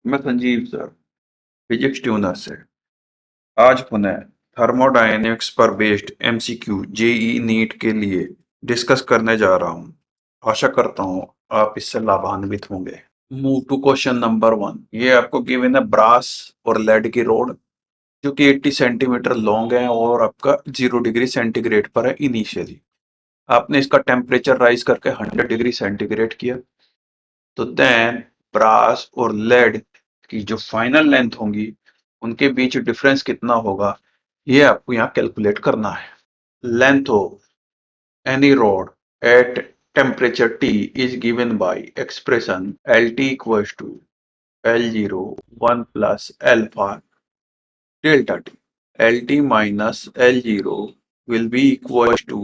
मैं Sanjeev sir, physics tuner से। आज पुनः थर्मोडायनेमिक्स पर बेस्ड एमसीक्यू जेई नीट के लिए डिस्कस करने जा रहा हूँ। आशा करता हूँ आप इससे लाभान्वित होंगे। Move to question number 1। ये आपको गिवन है ब्रास और लेड की रोड जो कि 80 सेंटीमीटर लॉन्ग है और आपका 0 डिग्री सेंटीग्रेड पर है इनिशियली। आपने इसका टेम्परेचर राइज करके 100 डिग्री सेंटीग्रेड किया, तो देन ब्रास और लेड की जो फाइनल लेंथ होंगी उनके बीच डिफरेंस कितना होगा, ये आपको यहाँ कैलकुलेट करना है। Length of any rod at temperature T is given by expression LT equals to L0 1 plus alpha delta T. LT minus L0 will be equals to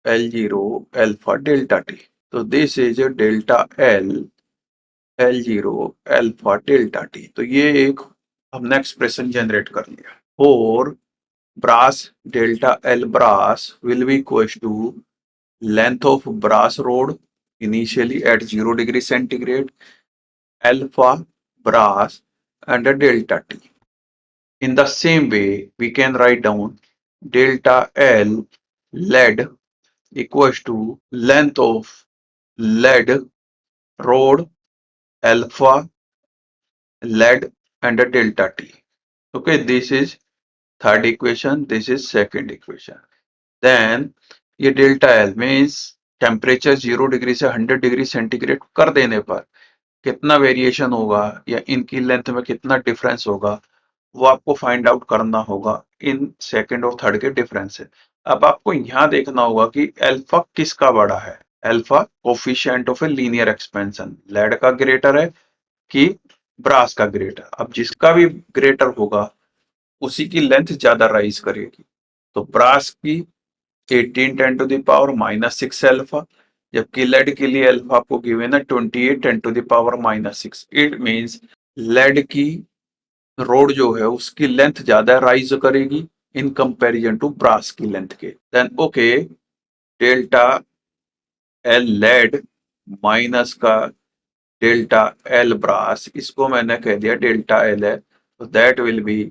L0 alpha delta T. So this is a delta L0 alpha delta T. तो ये एक हमने expression generate कर लिया। और brass delta L brass will be equals to length of brass rod initially at 0 degree centigrade alpha brass and a delta t. In the same way, we can write down delta L lead equals to length of lead rod alpha lead and a delta t. Okay, this is third equation, this is second equation. Then ये delta L means temperature 0 degree से 100 degree centigrade कर देने पर कितना variation होगा या इनकी length में कितना डिफरेंस होगा, वो आपको फाइंड आउट करना होगा इन सेकंड और थर्ड के डिफरेंस से। अब आपको यहाँ देखना होगा कि अल्फा किसका बड़ा है। Alpha coefficient of a linear expansion lead का ग्रेटर है कि ब्रास का ग्रेटर। अब जिसका भी ग्रेटर होगा उसी की लेंथ ज्यादा राइज करेगी। तो ब्रास की 18 10 टू द पावर -6 अल्फा, जबकि लेड के लिए अल्फा आपको गिवन है 28 10 to the power -6। It means lead की रोड जो है उसकी लेंथ ज्यादा राइज करेगी इन कंपैरिजन टू ब्रास की लेंथ के। Then okay, delta L lead minus का डेल्टा एल ब्रास, इसको मैंने कह दिया डेल्टा एल है, तो that will be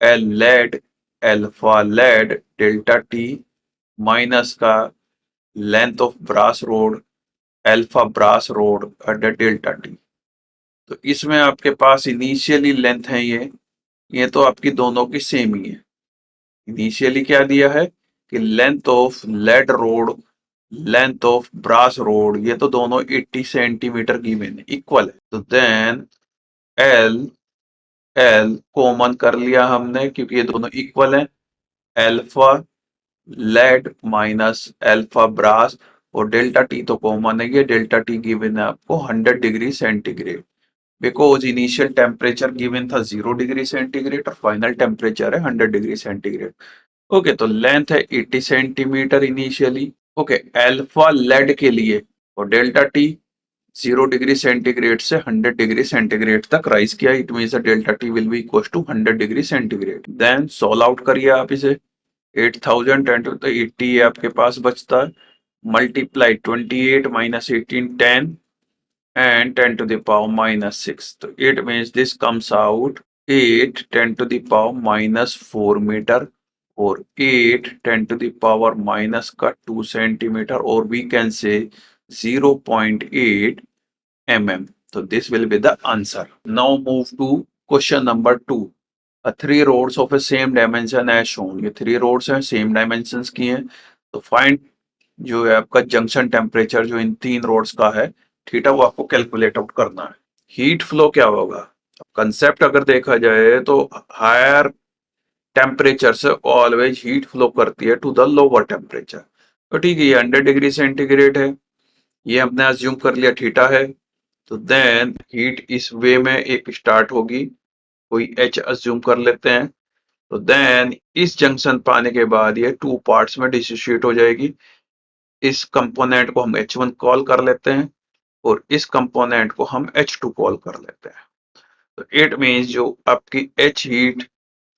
L lead alpha lead delta T minus का length of brass rod alpha brass rod at delta T. तो इसमें आपके पास इनिशियली लेंथ है ये तो आपकी दोनों की सेम ही है। इनिशियली क्या दिया है कि length of lead rod length of brass rod, ये तो दोनों 80 सेंटीमीटर गिवन है, इक्वल है। तो देन एल एल कॉमन कर लिया हमने क्योंकि ये दोनों इक्वल है। Alpha lead minus alpha brass और डेल्टा टी तो कॉमन है, ये डेल्टा टी गिवन है आपको 100 degree centigrade because initial temperature given था 0 डिग्री सेंटीग्रेड और फाइनल टेम्परेचर है 100 डिग्री सेंटीग्रेड। ओके, तो लेंथ है 80 centimetre initially. Okay, alpha lead के लिए और डेल्टा टी 0 डिग्री सेंटीग्रेड से 100 डिग्री सेंटीग्रेड तक राइज किया। It means delta T will be equal to 100 degree centigrade. Then solve out करिए आप इसे। 8000 10 तो 80 आपके पास बचता है, multiply 28 minus 18 10 and 10 to the power -6. तो it means this comes out 8 10 to the power -4 meter और 8 10 to the power minus का 2 centimeter or we can say 0.8 mm. So this will be the answer. Now move to question number 2. Three rods of a same dimension as shown. ये three rods हैं, same dimensions की हैं। तो find जो है आपका junction temperature जो इन तीन रोड्स का है थीटा, वो आपको कैलकुलेट आउट करना है। हीट फ्लो क्या होगा, कंसेप्ट अगर देखा जाए तो हायर टेम्परेचर से ऑलवेज हीट फ्लो करती है टू द लोअर टेम्परेचर। तो ठीक है, ये 100 डिग्री सेंटीग्रेड है, ये हमने अज्यूम कर लिया थीटा है। तो देन हीट इस वे में एक स्टार्ट होगी, कोई एच अज्यूम कर लेते हैं। तो देन इस जंक्शन पाने के बाद ये टू पार्ट्स में डिसोशिएट हो जाएगी। इस कंपोनेंट को हम H1 कॉल कर लेते हैं और इस कंपोनेंट को हम H2 कॉल कर लेते हैं। तो इट मीन्स जो आपकी H heat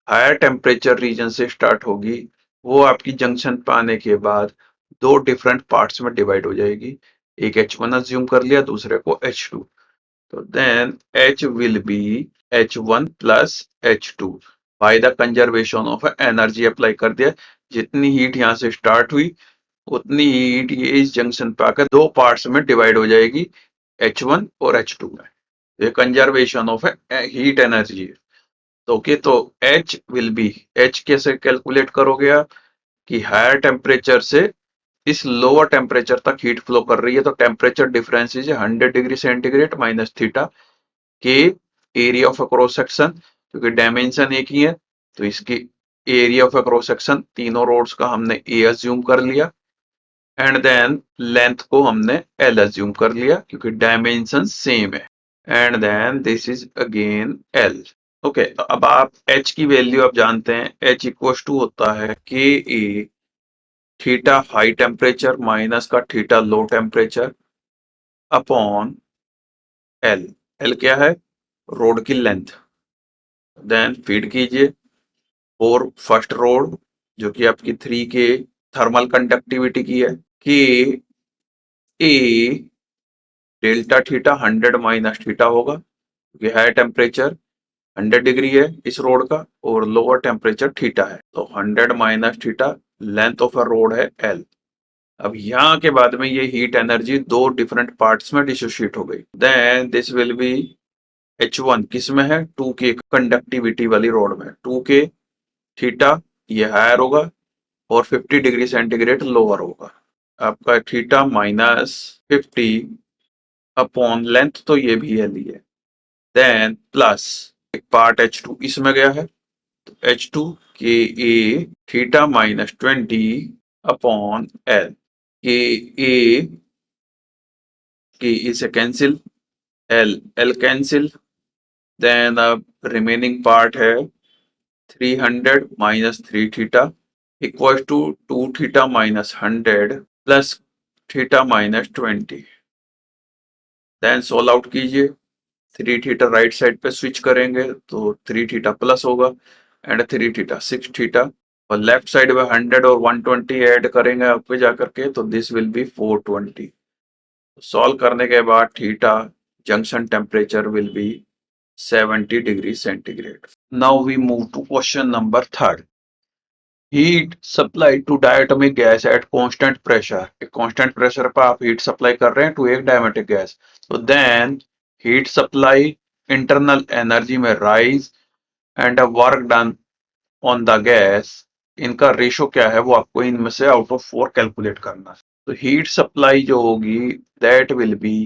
higher temperature region से स्टार्ट होगी वो आपकी जंक्शन पे आने के बाद दो डिफरेंट पार्ट्स में डिवाइड हो जाएगी। एक H1 अज्यूम कर लिया, दूसरे को H2। तो then H will be H1 plus H2 by the conservation of energy apply कर दिया। जितनी हीट यहाँ से स्टार्ट हुई उतनी हीट ये इस जंक्शन पे आकर दो पार्ट्स में डिवाइड हो जाएगी, H1 और H2 में। ये कंजर्वेशन ऑफ हीट एनर्जी है। तो ओके, तो H विल बी, H कैसे कैलकुलेट करोगे आप कि हायर टेम्परेचर से इस लोअर टेम्परेचर तक हीट फ्लो कर रही है, तो temperature difference is 100 degree centigrade minus theta के एरिया ऑफ क्रॉस सेक्शन, क्योंकि डायमेंशन एक ही है तो इसकी एरिया ऑफ क्रॉस सेक्शन तीनों रोड्स का हमने ए अज्यूम कर लिया एंड देन लेंथ को हमने एल अज्यूम कर लिया क्योंकि डायमेंशन सेम है and then this is again L. Okay, तो अब आप एच की वैल्यू आप जानते हैं, एच इक्वल टू होता है के A theta high temperature minus का theta low temperature upon L. L क्या है? रोड की लेंथ। देन फीड कीजिए फॉर फर्स्ट रोड जो कि आपकी 3 के थर्मल कंडक्टिविटी की है, के ए डेल्टा थीटा 100 माइनस थीटा होगा क्योंकि हाई टेम्परेचर 100 डिग्री है इस रोड का और लोअर टेम्परेचर थीटा है, तो 100 minus theta length of a road है एल। अब यहाँ के बाद में ये हीट एनर्जी दो डिफरेंट पार्ट्स में डिसोशिएट हो गई। Then this will be H1 किस में है? 2 के कंडक्टिविटी वाली रोड में। 2 के थीटा ये हायर होगा और 50 डिग्री सेंटीग्रेड लोअर होगा। आपका थीटा माइनस 50 अपॉन लेंथ तो ये भी एल ही है। देन प्लस एक पार्ट H2 इसमें गया है, तो H2 K A theta minus 20 upon L. K A K A से cancel, L L cancel, then अब रिमेनिंग पार्ट है 300 minus 3 theta equal to 2 theta minus 100 plus theta minus 20। Then solve out कीजिए, 3 theta right side पे switch करेंगे तो 3 theta plus होगा and 3 theta 6 theta, और left side में 100 और 120 ऐड करेंगे अब पे जाकर के तो दिस विल बी 420। सॉल्व करने के बाद theta junction temperature will be 70 degree centigrade. Now we move to question number 3rd। Heat supply to diatomic gas at constant pressure. एक कांस्टेंट प्रेशर पर आप हीट सप्लाई कर रहे हैं टू एक डायमेटिक गैस, तो then heat supply, internal energy में rise and work done on the gas, इनका रेशो क्या है वो आपको इनमें से आउट ऑफ 4 कैलकुलेट करना है। तो हीट सप्लाई जो होगी that will be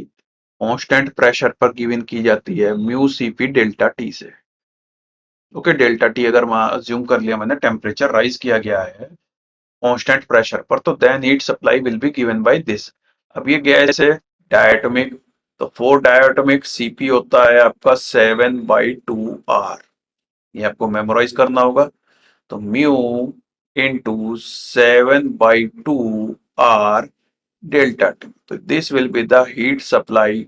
constant pressure पर गिवन की जाती है म्यू सीपी डेल्टा टी से। ओके, डेल्टा टी अगर अज्यूम कर लिया मैंने, टेम्परेचर राइज किया गया है कांस्टेंट प्रेशर पर, तो then heat supply will be given by this. अब ये गैस है डायटोमिक, तो फॉर डायटोमिक सीपी होता है आपका 7/2 R। ये आपको मेमोराइज करना होगा, तो mu into 7/2 R delta T, तो this will be the heat supply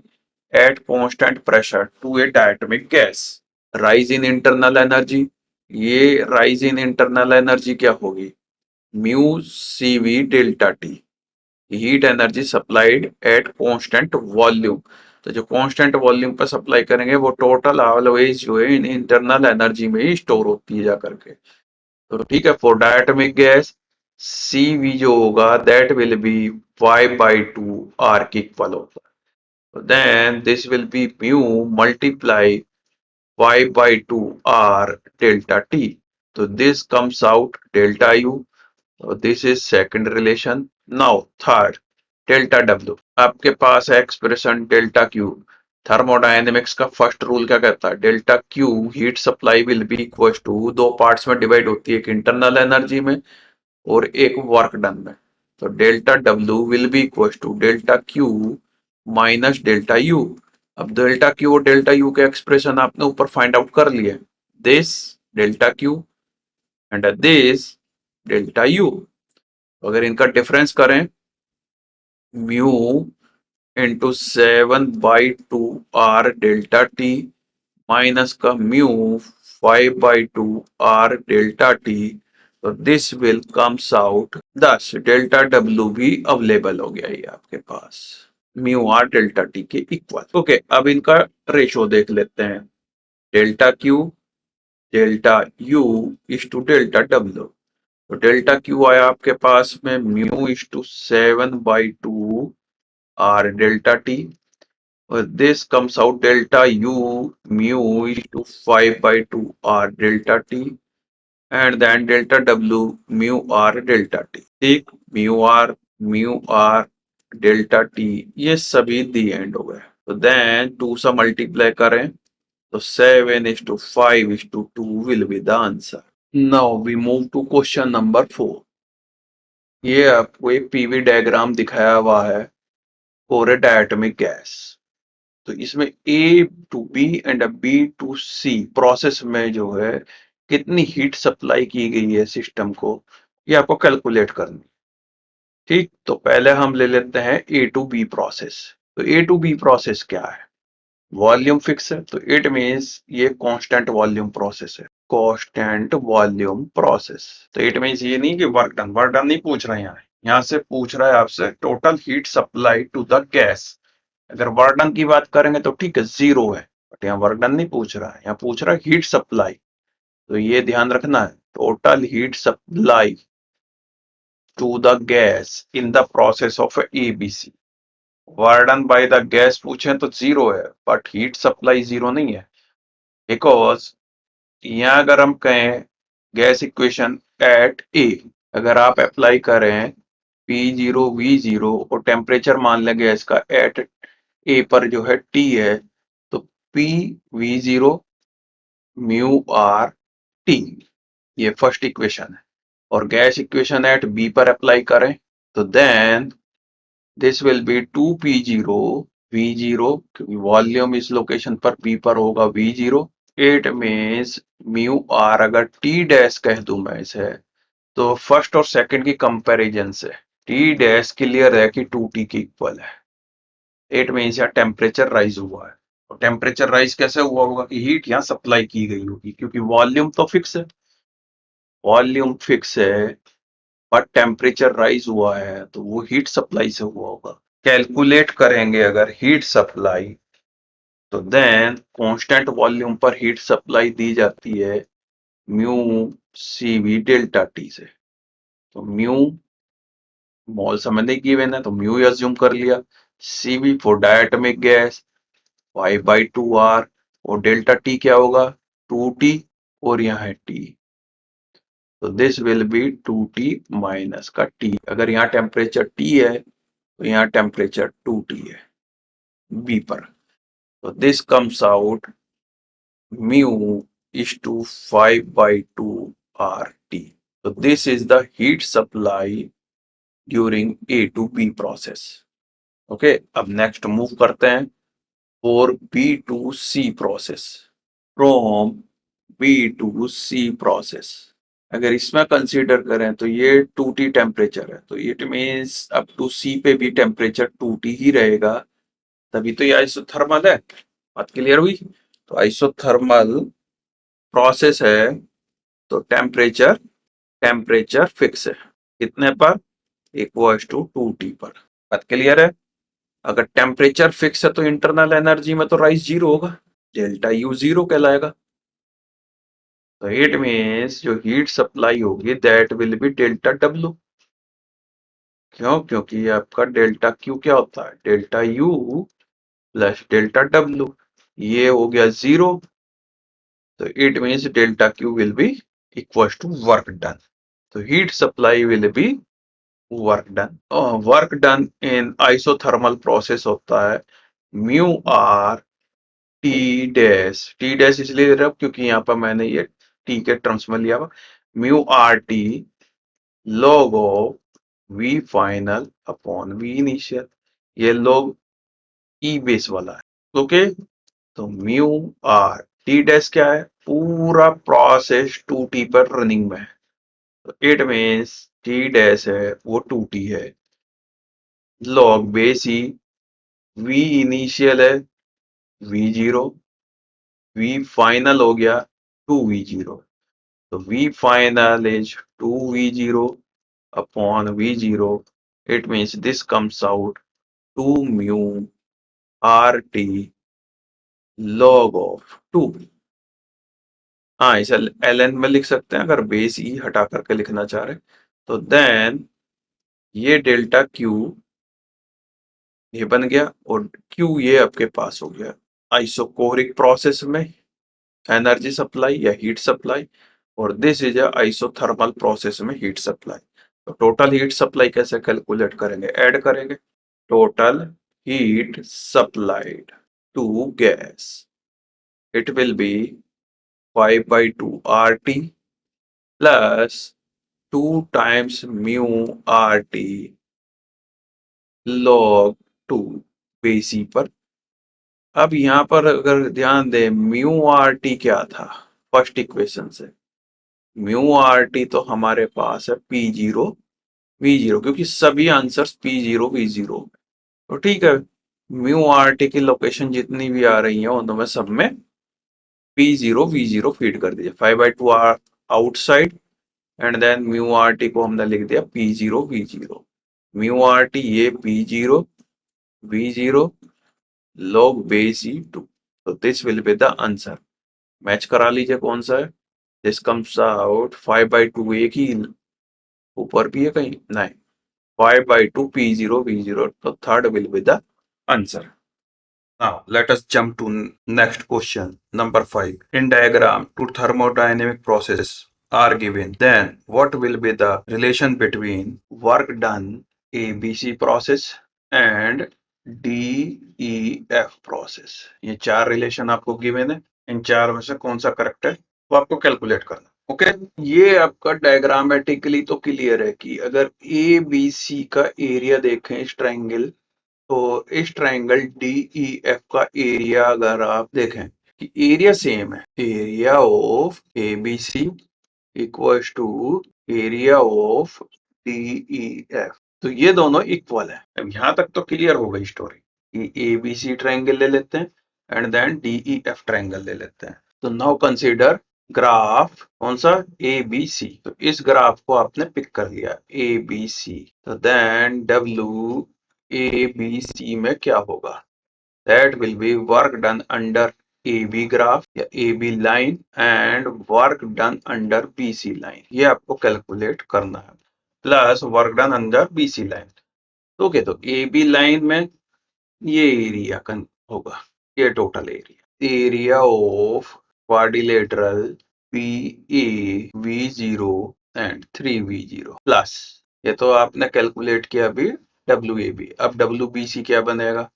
at constant pressure to a diatomic gas. Rise in internal energy, ये राइज इन इंटरनल एनर्जी क्या होगी? Mu CV delta T, heat energy supplied at constant volume. तो जो constant volume पर supply करेंगे वो total always जो है इन इंटरनल एनर्जी में ही स्टोर होती है जाकर के। तो ठीक है, फॉर डायटोमिक गैस सीवी जो होगा दैट विल बी 5/2 R की इक्वल होगा। तो then this will be mu multiply 5/2 R delta T. So this comes out delta U. So this is second relation. Now third, delta W. आपके पास है expression delta Q। Thermodynamics का first rule क्या कहता है? Delta Q heat supply will be equal to, दो parts में divide होती है, एक इंटरनल एनर्जी में और एक वर्क डन में। तो delta W will be equal to delta Q minus delta U। अब डेल्टा क्यू और डेल्टा यू के एक्सप्रेशन आपने ऊपर फाइंड आउट कर लिए, this delta Q and this delta U. अगर इनका डिफरेंस करें, mu into 7/2 R delta T minus का म्यू 5/2 R डेल्टा टी, तो this will comes out 10। Delta W भी अवेलेबल हो गया ये आपके पास। म्यू आर डेल्टा टी के इक्वल। ओके, अब इनका रेशो देख लेते हैं। Delta Q delta U is to delta W. तो डेल्टा क्यू आया आपके पास में mu is to 7/2 R delta T, और this comes out delta U mu is to 5/2 R delta T, and then delta W mu R delta T. ठीक, mu R delta T ये सभी दी and हो गए। तो देन 2 से multiply करें तो 7:5:2 will be the answer. Now we move to question number 4. ये आपको एक पीवी डायग्राम दिखाया हुआ है फॉर ए डायटोमिक गैस। तो इसमें A to B and B to C process में जो है कितनी हीट सप्लाई की गई है सिस्टम को, ये आपको कैलकुलेट करनी। ठीक, तो पहले हम ले लेते हैं ए टू बी प्रोसेस। तो ए टू बी प्रोसेस क्या है? वॉल्यूम फिक्स है, तो इट मीन्स ये कांस्टेंट वॉल्यूम प्रोसेस है। कांस्टेंट वॉल्यूम प्रोसेस, तो इट मीन्स ये नहीं कि वर्क डन नहीं पूछ रहे हैं। यहाँ से पूछ रहा है आपसे total heat supply to the gas. अगर वर्क डन की बात करेंगे तो ठीक है, 0 है, बट यहाँ वर्क डन नहीं पूछ रहा है, यहाँ पूछ रहा है हीट सप्लाई। तो ये ध्यान रखना है, total heat supply to the gas in the process of ABC. Work done by the gas पूछे तो 0 है, बट हीट सप्लाई 0 नहीं है, बिकॉज यहाँ अगर हम कहें गैस इक्वेशन एट ए, अगर आप अप्लाई करें P0 V0 और टेम्परेचर मान लें गैस का एट ए पर जो है T है, तो P V0 mu R T, ये फर्स्ट इक्वेशन है। और गैस इक्वेशन एट बी पर अप्लाई करें तो then this will be 2P0 V0, क्योंकि वॉल्यूम इस लोकेशन पर P पर होगा V0। It means mu R, अगर टी डैश कह दूं मैं इसे, तो फर्स्ट और सेकंड की कंपैरिजन से टी डैश क्लियर है कि 2T की इक्वल है। इट मीन्स यहाँ टेम्परेचर राइज हुआ है। और टेम्परेचर राइज कैसे हुआ होगा कि हीट यहाँ सप्लाई की गई होगी, क्योंकि वॉल्यूम तो फिक्स है, वॉल्यूम फिक्स है, बट टेम्परेचर राइज हुआ है, तो वो हीट सप्लाई से हुआ होगा। कैलकुलेट करेंगे अगर हीट सप्लाई, तो देन कांस्टेंट वॉल्यूम पर हीट सप्लाई दी जाती है mu C V delta T से। तो म्यू मॉल समय नहीं गिवन है, तो म्यू अज्यूम कर लिया। C V for diatomic gas 5/2 R, और डेल्टा टी क्या होगा? 2T, और यहाँ है T, तो दिस विल बी 2T माइनस का T। अगर यहाँ टेम्परेचर T है तो यहाँ टेम्परेचर 2T है बी पर। तो this comes out mu is to 5/2 RT. So this is the heat supply during A to B process. Okay, अब नेक्स्ट मूव करते हैं for B to C process. From B to C process, अगर इसमें consider करें तो ये 2T temperature है, तो it means up to C पे भी टेम्परेचर 2T ही रहेगा, तभी तो ये आइसोथर्मल है। बात क्लियर हुई? तो आइसोथर्मल प्रोसेस है, तो टेम्परेचर फिक्स है कितने पर? इक्वल्स टू 2T पर। बात क्लियर है? अगर टेम्परेचर फिक्स है तो इंटरनल एनर्जी में तो राइज 0 होगा, डेल्टा यू 0 कहलाएगा। तो इट मीन्स जो हीट सप्लाई होगी that will be delta W. क्यों? क्योंकि आपका डेल्टा क्यू क्या होता है? Delta U plus delta W, ये हो गया 0, तो it means delta Q will be equal to work done. तो heat supply will be work done. Work done in isothermal process होता है म्यू आर टी डैश इसलिए दे रहा हूं क्योंकि यहाँ पर मैंने ये टी के टर्म्स में लिया हुआ, mu R T log of V final upon V initial. ये लॉग ई बेस वाला है। ओके, तो म्यू आर टी डैश क्या है? पूरा प्रोसेस 2T पर रनिंग में है, तो इट मीन्स टी डैश है वो 2T है, लॉग बेस ही वी इनिशियल है V0, वी फाइनल हो गया 2V0, तो V final is 2V0 upon V0। It means this comes out 2 mu RT log of 2। हाँ, इसे ln में लिख सकते हैं अगर बेस ई हटा करके लिखना चाह रहे, तो देन ये डेल्टा क्यू ये बन गया और क्यू ये आपके पास हो गया आइसोकोरिक प्रोसेस में एनर्जी सप्लाई या हीट सप्लाई, और दिस इज आइसोथर्मल प्रोसेस में हीट सप्लाई। तो टोटल हीट सप्लाई कैसे कैलकुलेट करेंगे, ऐड करेंगे total heat supplied to gas, it will be 5/2 RT plus 2 times mu RT log 2 बेसी पर। अब यहाँ पर अगर ध्यान दें म्यू आर टी क्या था फर्स्ट इक्वेशन से, म्यू आर टी तो हमारे पास है पी जीरो वी जीरो, क्योंकि सभी answers P zero V zero, तो ठीक है म्यू आर टी की लोकेशन जितनी भी आ रही है उनमें सब में P zero V zero feed कर दीजिए, 5/2 R outside and then mu R T को हमने लिख दिया P zero V zero, mu R T ये P zero V zero log base e 2, तो this will be the answer. Match करा लीजिए कौन सा है, दिस कम्स आउट 5/2, एक ही ऊपर भी है कहीं नहीं, 5/2 पी जीरो वी जीरो, तो third will be the answer. Now let us jump to next question number 5. In diagram two thermodynamic processes are given, then what will be the relation between work done ABC process and DEF process? ये चार relation आपको given है, इन चार में से कौन सा correct है वो आपको कैलकुलेट करना। ओके, ये आपका डायग्रामेटिकली तो क्लियर है कि अगर ए बी सी का एरिया देखें इस ट्रायंगल, तो इस ट्रायंगल डी ई एफ का एरिया अगर आप देखें कि एरिया सेम है, area of A B C equals to area of D E F, तो ये दोनों इक्वल है। अब यहां तक तो क्लियर हो गई स्टोरी कि ए बी सी ट्रायंगल ले लेते हैं and then D E F triangle ले लेते हैं। तो नाउ कंसीडर ग्राफ कौन सा ए बी सी, तो इस ग्राफ को आपने पिक कर लिया ए बी सी, तो then W A B C में क्या होगा, that will be work done under A B graph या A B line and work done under B C line, ये आपको कैलकुलेट करना है, plus work done under B C line. Okay, तो A B line में ये area होगा, ये total area of quadrilateral P A V zero and 3v0 plus ये तो आपने कैलकुलेट किया अभी डब्ल्यू ए बी। अब डब्ल्यू बी सी क्या बनेगा,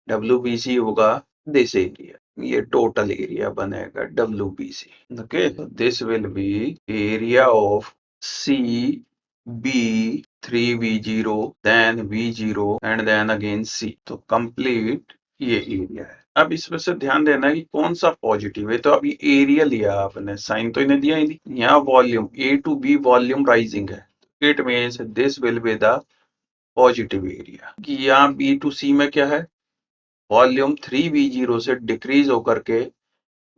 डब्ल्यू बी सी होगा दिस एरिया, ये टोटल एरिया बनेगा W B C. Okay, this will be area of C B 3v0 then v0 and then again C, तो complete ये area है। अब इसमें से ध्यान देना है कि कौन सा पॉजिटिव है, तो अब ये एरिया लिया आपने, साइन तो इन्हें दिया ही नहीं, यहाँ volume A to B volume rising है, it means this will be the positive area. कि यहाँ बी टू सी में क्या है, वॉल्यूम 3v0 से डिक्रीज होकर के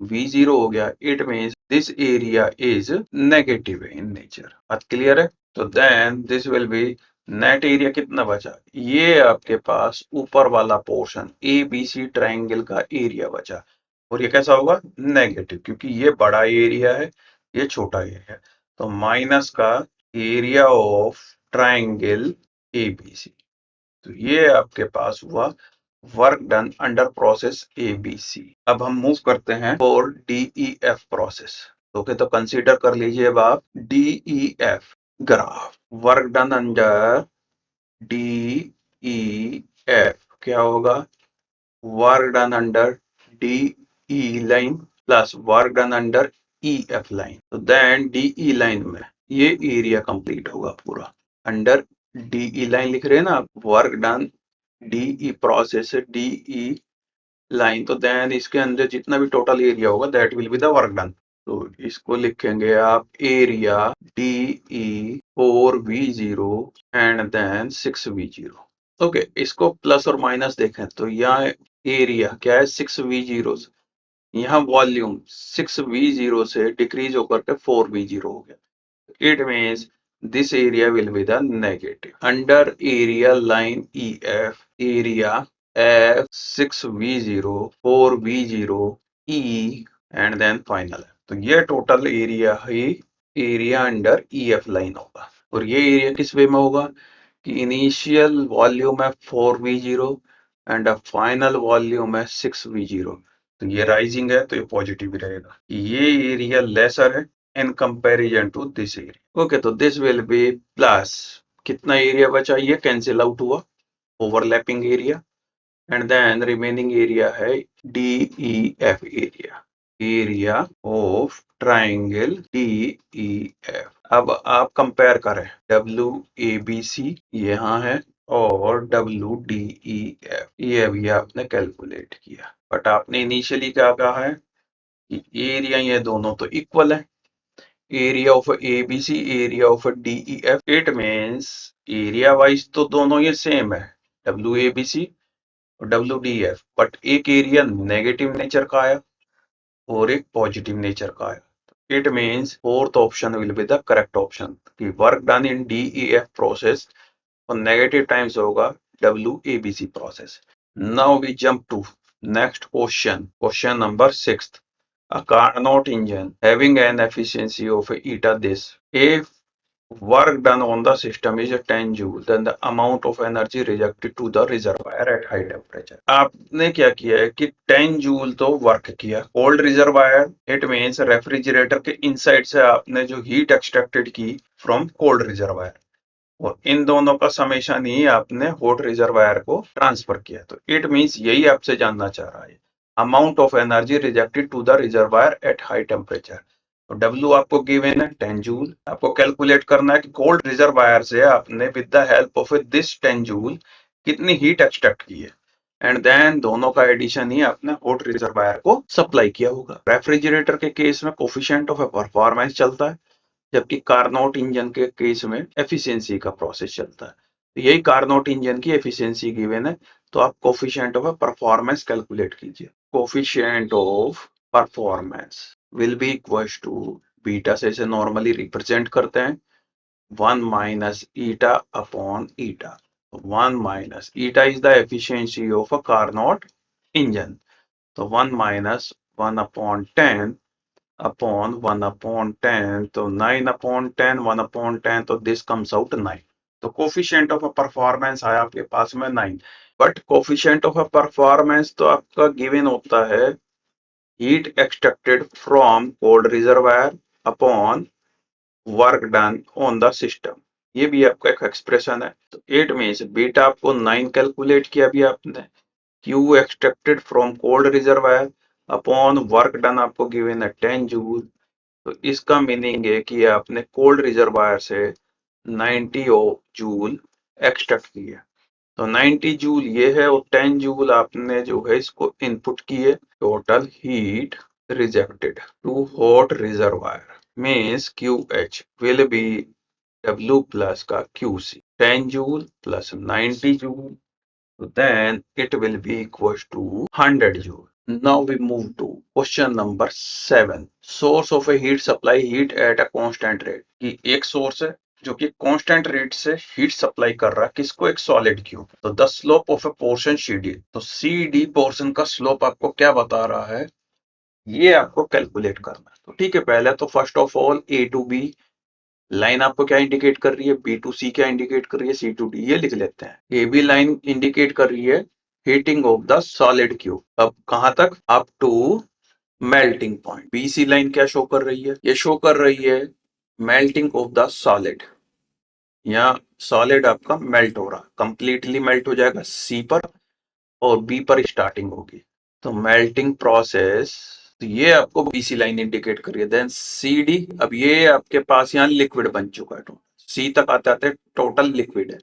v0 हो गया, it means this area is negative in nature. बात क्लियर है, तो then this will be net area कितना बचा, ये आपके पास ऊपर वाला portion A B C triangle का एरिया बचा, और ये कैसा होगा नेगेटिव, क्योंकि ये बड़ा एरिया है ये छोटा एरिया है, तो माइनस का area of triangle A B C, तो ये आपके पास हुआ work done under process A B C. अब हम मूव करते हैं for D E F process. Okay, तो कंसीडर कर लीजिए अब आप D E F graph, work done under D E F क्या होगा, work done under D E line plus work done under E F line, तो देन डी ई लाइन में ये एरिया कंप्लीट होगा पूरा, अंडर डी ई लाइन लिख रहे हैं ना, work done D process D line, तो देन इसके अंदर जितना भी टोटल एरिया होगा that will be the work done, तो इसको लिखेंगे आप area D 4v0 and then 6v0। Okay, इसको प्लस और माइनस देखें तो यहाँ एरिया क्या है 6v0, यहाँ वॉल्यूम 6v0 से डिक्रीज होकर के 4v0 हो गया, it means this area will be the negative under area line EF area F6V0 4V0 E and then final है। तो ये टोटल एरिया ही एरिया अंडर EF लाइन होगा। और ये एरिया किस वे में होगा कि इनिशियल वॉल्यूम है 4V0 एंड फाइनल वॉल्यूम है 6V0। तो ये राइजिंग है तो ये पॉजिटिव ही रहेगा। ये एरिया लेसर है in comparison to this area. Okay, तो दिस विल बी प्लस कितना एरिया बचा, ये कैंसिल आउट हुआ, overlapping area, and then remaining area है DEF area of triangle DEF। अब आप कंपेयर करें WABC यहाँ है और WDEF, ये अभी आपने कैलकुलेट किया, बट आपने इनिशियली क्या कहा है कि एरिया ये दोनों तो इक्वल है। Area of ABC, area of DEF, it means area wise तो दोनों ये सेम है WABC और WDF, बट एक एरिया नेगेटिव नेचर का आया और एक पॉजिटिव नेचर का आया। It means fourth option will be the correct option कि work done in DEF process और नेगेटिव टाइम्स होगा WABC process. Now we jump to next question number 6। A Carnot engine having an efficiency of eta this, if work done on the system is 10 joule, then the amount of energy rejected to the reservoir at high temperature। आपने क्या किया है कि 10 joule तो work किया cold reservoir, it means refrigerator के inside से आपने जो हीट एक्सट्रैक्टेड की फ्रॉम कोल्ड रिजर्वायर, और इन दोनों का समेशन ही आपने हॉट रिजर्वायर को ट्रांसफर किया। तो इट मीन्स यही आपसे जानना चाह रहा है, amount of energy rejected to the reservoir at high temperature. तो W आपको गिवन है 10 जूल, आपको कैलकुलेट करना है कि कोल्ड रिजर्वायर से आपने with the help of this 10 joule कितनी हीट एक्सट्रैक्ट की है, एंड देन दोनों का एडिशन ही आपने हॉट रिजर्वायर को सप्लाई किया होगा। रेफ्रिजरेटर के केस में कोफिशिएंट ऑफ परफॉर्मेंस चलता है, जबकि कार्नोट इंजन के केस में एफिशिएंसी का प्रोसेस चलता है। तो यही कार्नोट इंजन की एफिशिएंसी गिवन है, तो आप कोफिशिएंट ऑफ परफॉर्मेंस कैलकुलेट कीजिए। Coefficient of performance will be equal to beta से इसे नॉर्मली रिप्रेजेंट करते हैं 1 minus eta upon eta. 1 minus eta is the efficiency of a Carnot engine, तो 1 माइनस 1 अपॉन 10 अपॉन 1 अपॉन 10, तो 9 upon 10, 1 upon 10, तो this comes out 9। तो coefficient of performance आया आपके पास में 9, बट कोफिशिएंट ऑफ परफॉर्मेंस तो आपका गिवन होता है heat extracted from cold reservoir upon work done on the system, ये भी आपका एक एक्सप्रेशन है। तो इट मीन्स बीटा आपको 9 कैलकुलेट किया भी आपने, Q extracted from cold reservoir upon work done आपको गिवन है 10 जूल। तो इसका मीनिंग है कि आपने कोल्ड रिजर्वायर से 90 जूल एक्सट्रैक्ट किया। तो 90 जूल ये है और 10 जूल आपने जो है इसको इनपुट किए। Total heat rejected to hot reservoir means QH will be W plus का QC, 10 joule plus 90 joule, then it will be equals to 100 joule. Now we move to question number 7. Source of a heat supply heat at a constant rate। कि एक source है जो कि constant rate से heat supply कर रहा है किसको, एक सॉलिड क्यूब। तो the slope of A portion CD, तो CD पोर्शन का स्लोप आपको क्या बता रहा है, ये आपको कैलकुलेट करना है। तो ठीक है, पहले तो first of all A to B line आपको क्या इंडिकेट कर रही है, B टू C क्या इंडिकेट कर रही है, C टू D, ये लिख लेते हैं। AB लाइन इंडिकेट कर रही है heating of the solid cube, अब कहां तक, up to melting point. BC line क्या शो कर रही है, ये शो कर रही है मेल्टिंग ऑफ द सॉलिड, या सॉलिड आपका मेल्ट हो रहा, कंप्लीटली मेल्ट हो जाएगा C पर और B पर स्टार्टिंग होगी, तो मेल्टिंग प्रोसेस। तो ये आपको BC लाइन इंडिकेट करिए। देन CD, अब ये आपके पास यहाँ लिक्विड बन चुका है, C तक आते आते टोटल लिक्विड है,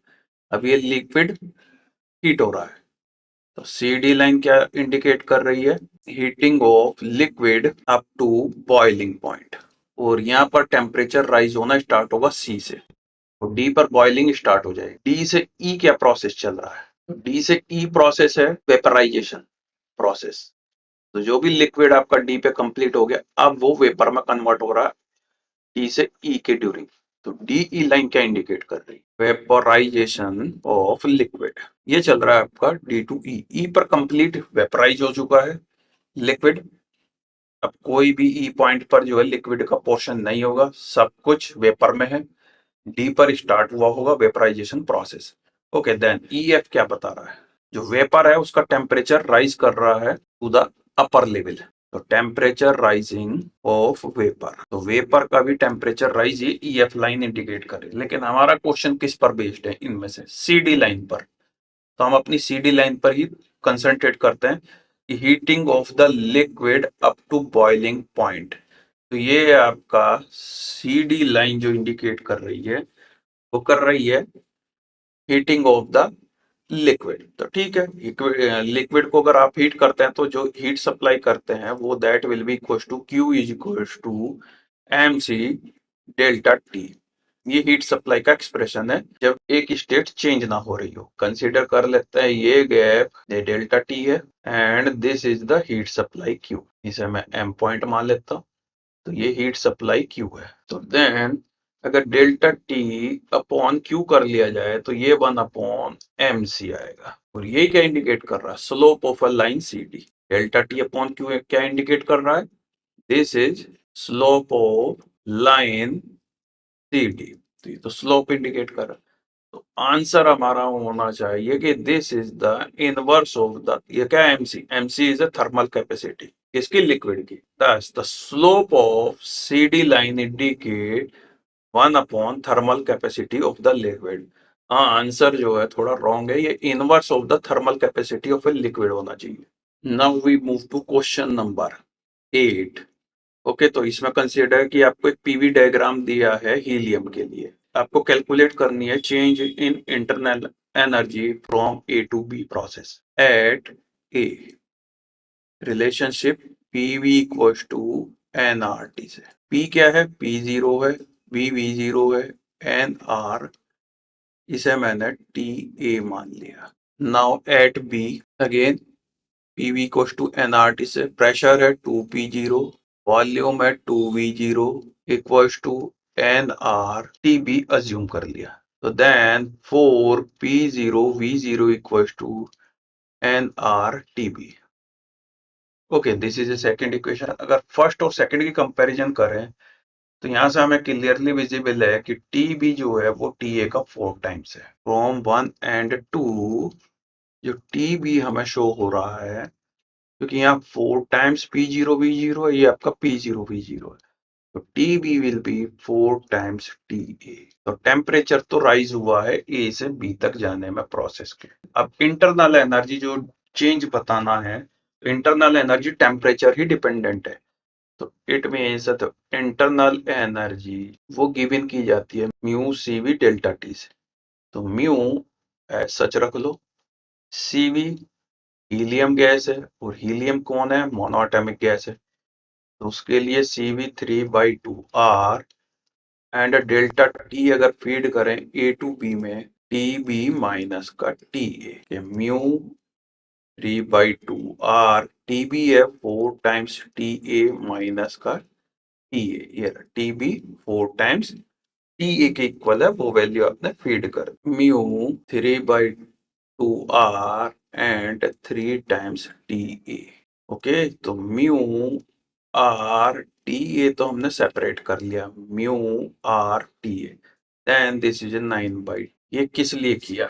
अब ये लिक्विड हीट हो रहा है। तो CD लाइन क्या इंडिकेट कर रही है, heating of liquid up to boiling point, और यहाँ पर टेम्परेचर राइज होना स्टार्ट होगा C से, और D पर बॉइलिंग स्टार्ट हो जाएगी। D से E क्या प्रोसेस चल रहा है, D से E प्रोसेस है वेपराइजेशन प्रोसेस। तो जो भी लिक्विड आपका D पे कंप्लीट हो गया, अब वो वेपर में कन्वर्ट हो रहा है D से E के ड्यूरिंग। तो DE लाइन क्या इंडिकेट कर रही है? Vaporisation of liquid. ये चल रहा है आपका D to E। E पर कंप्लीट वेपराइज हो चुका है लिक्विड। अब कोई भी E पॉइंट पर जो है लिक्विड का पोर्शन नहीं होगा, सब कुछ वेपर में है। डी पर स्टार्ट हुआ होगा vaporisation process. Okay, then EF क्या बता रहा है? जो वेपर है उसका टेम्परेचर राइज कर रहा है टू द अपर लेवल। तो टेम्परेचर राइजिंग ऑफ वेपर, तो वेपर का भी टेम्परेचर राइज ये EF लाइन इंडिकेट करे। लेकिन हमारा क्वेश्चन किस पर बेस्ड है? इनमें से CD लाइन पर। तो हम अपनी CD लाइन पर ही कंसंट्रेट करते हैं कि heating of the liquid up to boiling point. तो ये आपका CD लाइन जो इंडिकेट कर रही है वो कर रही है हीटिंग ऑफ द लिक्विड। तो ठीक है, लिक्विड को अगर आप हीट करते हैं तो जो हीट सप्लाई करते हैं वो that will be equal to Q is equal to MC delta T। ये हीट सप्लाई का एक्सप्रेशन है जब एक स्टेट चेंज ना हो रही हो। कंसीडर कर लेते हैं ये गैप ये डेल्टा T है and this is the heat supply Q। इसे मैं M पॉइंट मान लेता हूँ। तो ये हीट सप्लाई Q है। तो देन अगर डेल्टा T अपॉन Q कर लिया जाए तो ये 1/MC आएगा। और ये क्या इंडिकेट कर रहा है? Slope of a line CD। Delta T upon Q क्या इंडिकेट कर रहा है? This is slope of line CD। तो ये तो स्लोप इंडिकेट कर रहा है। तो आंसर हमारा होना चाहिए कि this is the inverse of the, ये क्या है? MC is a thermal capacity किसकी? लिक्विड की। thus the slope of CD line indicate 1 upon thermal capacity of the liquid। हाँ, आंसर जो है थोड़ा रॉन्ग है, ये inverse of the thermal capacity of a liquid होना चाहिए। Now we move to question number 8। Okay, तो इसमें कंसीडर कि आपको एक PV डायग्राम दिया है हीलियम के लिए। आपको कैलकुलेट करनी है change in internal energy from A to B process at A। Relationship PV equals to nRT से। P क्या है? P 0 है, V 0 है, nR इसे मैंने TA मान लिया। Now at B again PV equals to nRT से प्रेशर है 2P0, वॉल्यूम है 2V0 equals to nRTB assume कर लिया। तो then 4P0 V0 equals to nRTB। Okay, this is a second equation. अगर फर्स्ट और सेकंड की कंपैरिजन करें तो यहाँ से हमें क्लियरली विजिबल है कि TB जो है वो TA का 4 टाइम्स है। फ्रॉम 1 एंड 2 जो TB हमें शो हो रहा है क्योंकि यहाँ 4 टाइम्स P0 V0 है, ये आपका P0 V0 है। तो TB will be 4 times TA। तो टेम्परेचर तो राइज हुआ है A से B तक जाने में प्रोसेस के। अब इंटरनल एनर्जी जो चेंज बताना है, इंटरनल एनर्जी टेम्परेचर ही डिपेंडेंट है। तो it means the internal energy वो गिवन की जाती है म्यू CV डेल्टा T से। तो म्यू एज सच रख लो। CV हीलियम गैस है और हीलियम कौन है? मोनोएटॉमिक गैस है। तो उसके लिए CV3/2R एंड डेल्टा T अगर फीड करें A to B में TB माइनस का TA। म्यू 3/2R TB है 4 टाइम्स TA माइनस का TA। ये TB 4 टाइम्स TA के इक्वल है, वो वैल्यू आपने फीड कर। Mu 3/2R and 3 times TA। Okay, तो म्यू आर TA तो हमने सेपरेट कर लिया, mu R TA। Then this is 9/, ये किस लिए किया?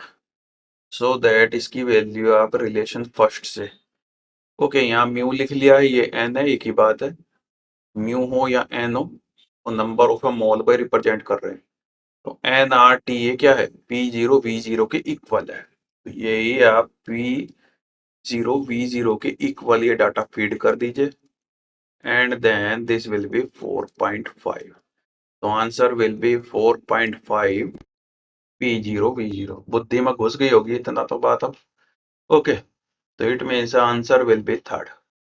सो दैट इसकी वैल्यू आप रिलेशन फर्स्ट से। ओके, यहाँ म्यू लिख लिया है, ये n है, एक ही बात है। म्यू हो या n हो, वो नंबर ऑफ मोल पर रिप्रेजेंट कर रहे हैं। तो nRTA क्या है? P0 V0 के इक्वल है। तो यही आप P0 V0 के इक्वल ये डाटा फीड कर दीजिए and then this will be 4.5। तो answer will be 4.5 P0 V0। बुद्धि में घुस गई होगी इतना तो बात अब। ओके, तो it means answer will be third.